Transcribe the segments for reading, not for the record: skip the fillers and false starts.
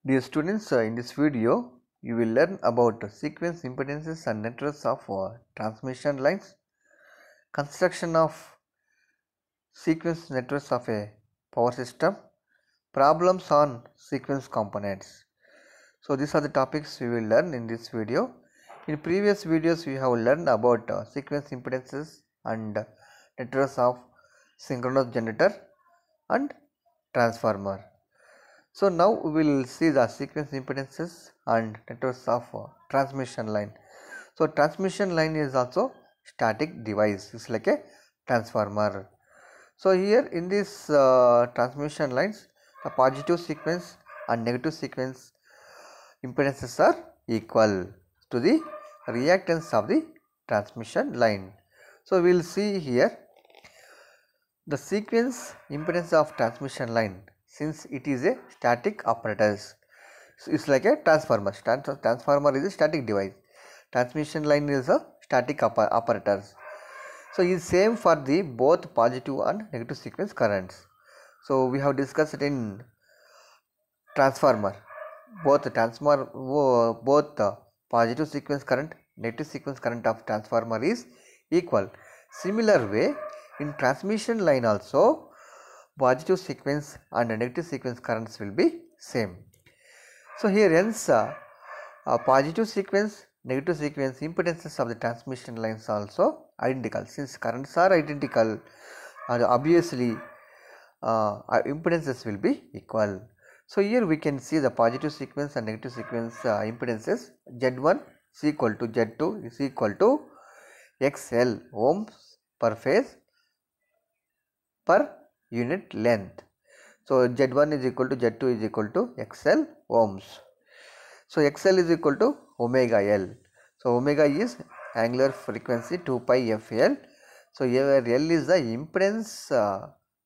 Dear students, in this video you will learn about sequence impedances and networks of transmission lines, construction of sequence networks of a power system, problems on sequence components. So these are the topics we will learn in this video. In previous videos we have learned about sequence impedances and networks of synchronous generator and transformer. So now we will see the sequence impedances and networks of transmission line. So transmission line is also static device. It's like a transformer. So here in this transmission lines, the positive sequence and negative sequence impedances are equal to the reactance of the transmission line. So we will see here the sequence impedance of transmission line, since it is a static apparatus. So it's like a transformer. Transformer is a static device. Transmission line is a static apparatus. So it is same for the both positive and negative sequence currents. So we have discussed it in transformer. Both positive sequence current, negative sequence current of transformer is equal. Similar way, in transmission line also positive sequence and negative sequence currents will be same. So here hence positive sequence, negative sequence impedances of the transmission lines also identical. Since currents are identical, obviously impedances will be equal. So here we can see the positive sequence and negative sequence impedances. Z1 is equal to Z2 is equal to XL ohms per phase per unit length. So Z1 is equal to Z2 is equal to XL ohms. So XL is equal to omega L. So omega is angular frequency 2 pi FL. So here L is the impedance,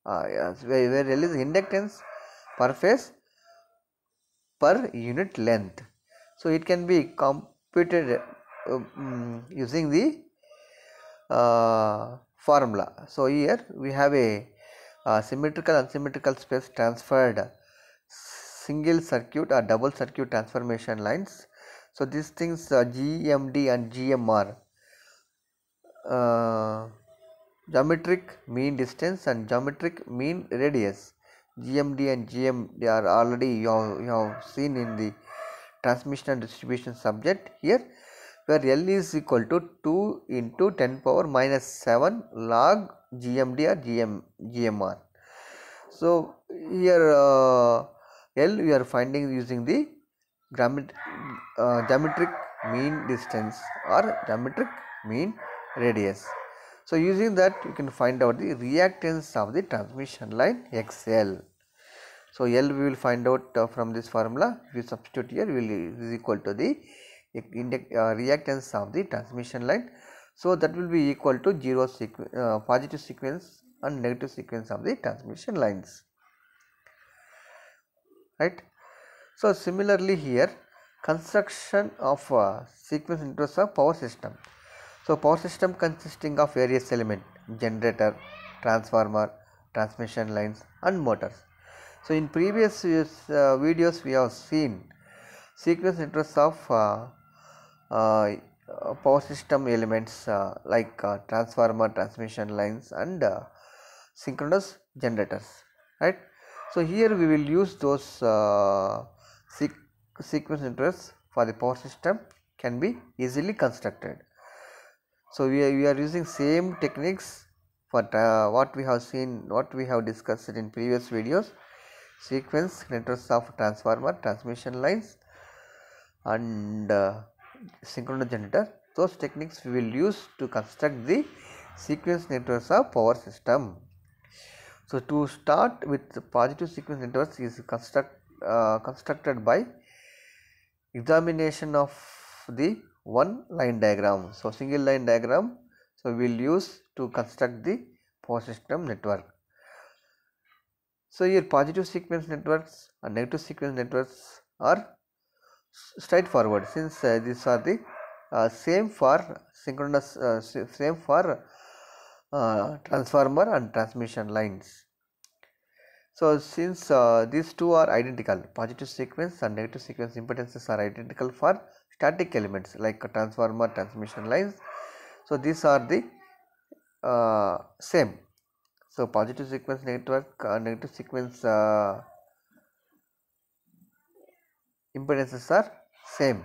where L is inductance per phase per unit length. So it can be computed using the formula. So here we have a symmetrical unsymmetrical space transferred single circuit or double circuit transformation lines. So these things GMD and GMR, geometric mean distance and geometric mean radius. GMD and GM, they are already you have seen in the transmission and distribution subject here, where L is equal to 2 into 10 power minus 7 log GMD or GMR. So here L we are finding using the geometric mean distance or geometric mean radius. So using that you can find out the reactance of the transmission line XL. So L we will find out from this formula. If you substitute here, is equal to the reactance of the transmission line. So that will be equal to positive sequence and negative sequence of the transmission lines, right? So similarly here, construction of sequence networks of power system. So power system consisting of various elements: generator, transformer, transmission lines and motors. So in previous videos we have seen sequence networks of power system elements like transformer, transmission lines and synchronous generators, right? So here we will use those sequence networks for the power system can be easily constructed. So we are using same techniques for what we have seen, what we have discussed in previous videos: sequence networks of transformer, transmission lines and synchronous generator. Those techniques we will use to construct the sequence networks of power system. So to start with, the positive sequence networks is constructed by examination of the one line diagram. So single line diagram, so we will use to construct the power system network. So here positive sequence networks and negative sequence networks are straightforward, since these are the same for synchronous, same for transformer and transmission lines. So since these two are identical, positive sequence and negative sequence impedances are identical for static elements like a transformer, transmission lines. So these are the same. So positive sequence network, negative sequence impedances are same.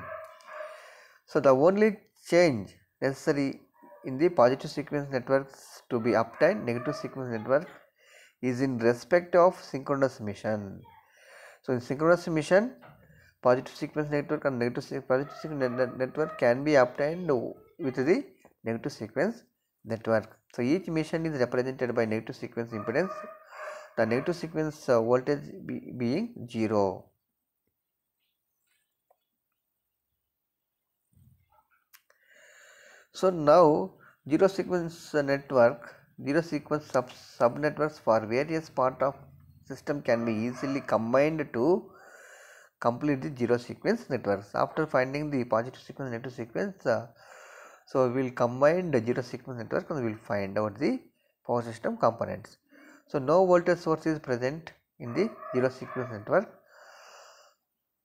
So the only change necessary in the positive sequence networks to be obtained negative sequence network is in respect of synchronous emission. So in synchronous emission, positive sequence network and positive sequence network can be obtained with the negative sequence network. So each emission is represented by negative sequence impedance, the negative sequence voltage being 0. So now zero sequence subnetworks for various part of system can be easily combined to complete the zero sequence networks. After finding the positive sequence negative sequence, so we will combine the zero sequence network and we will find out the power system components. So no voltage source is present in the zero sequence network.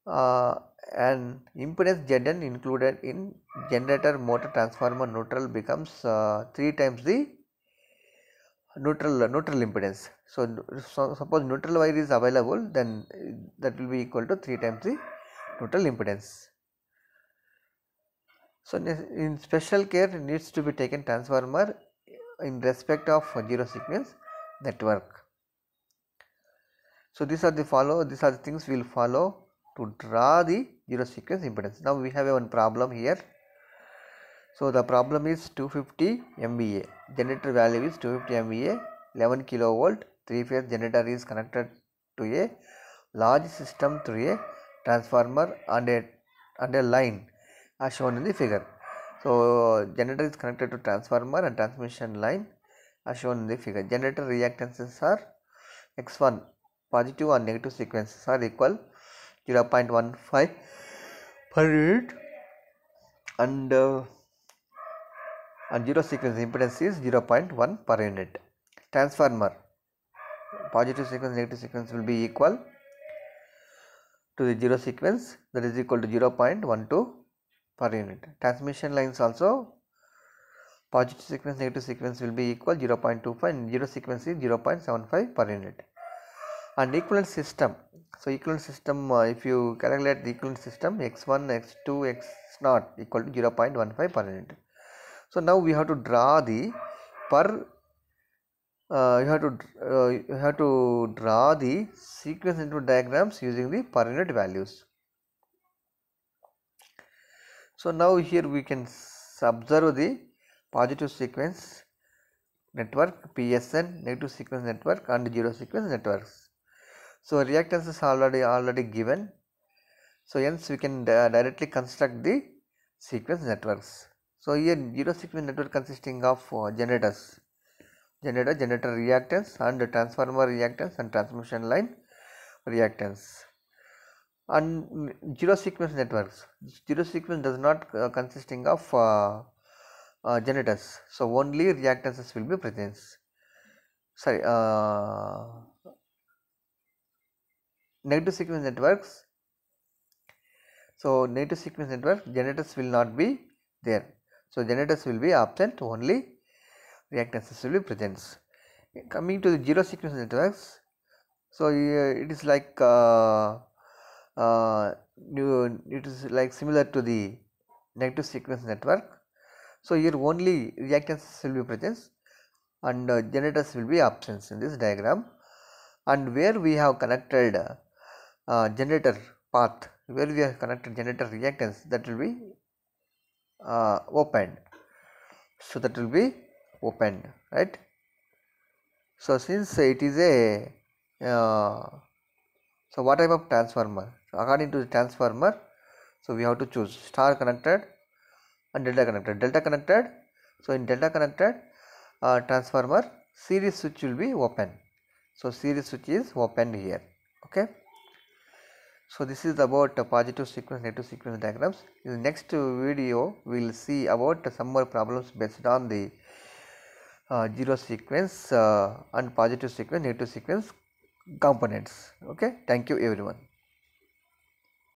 And impedance Zn included in generator, motor, transformer, neutral becomes 3 times the neutral impedance. So suppose neutral wire is available, then that will be equal to 3 times the neutral impedance. So in special care needs to be taken transformer in respect of zero sequence network. So these are the things we will follow to draw the zero sequence impedance. Now we have one problem here. So the problem is 250 MVA, generator value is 250 MVA, 11 kilovolt, 3-phase generator is connected to a large system through a transformer and a line as shown in the figure. So generator is connected to transformer and transmission line as shown in the figure. Generator reactances are X1, positive and negative sequences are equal 0.15 per unit and zero sequence impedance is 0.1 per unit. Transformer positive sequence negative sequence will be equal to the zero sequence, that is equal to 0.12 per unit. Transmission lines also positive sequence negative sequence will be equal 0.25 and zero sequence is 0.75 per unit. And equivalent system, so equivalent system, if you calculate the equivalent system, x1 x2 x0 equal to 0.15 per unit. So now we have to draw the you have to draw the sequence input diagrams using the per unit values. So now here we can observe the positive sequence network PSN, negative sequence network and zero sequence networks. So reactance is already given. So hence we can directly construct the sequence networks. So here zero sequence network consisting of generators, generator reactance and transformer reactance and transmission line reactance. And zero sequence networks, zero sequence does not consisting of generators, so only reactances will be present. Sorry, negative sequence networks, so negative sequence network generators will not be there, so generators will be absent, only reactances will be present. Coming to the zero sequence networks, so it is like it is like similar to the negative sequence network. So here only reactances will be present and generators will be absent in this diagram. And where we have connected generator path, where we have connected generator reactance, that will be opened. So that will be opened, right? So since it is a so what type of transformer? According to the transformer, so we have to choose star connected and delta connected. Delta connected, so in delta connected transformer, series switch will be open. So series switch is opened here. Okay. So this is about positive sequence negative sequence diagrams. In the next video we will see about some more problems based on the zero sequence and positive sequence negative sequence components. Okay, thank you everyone.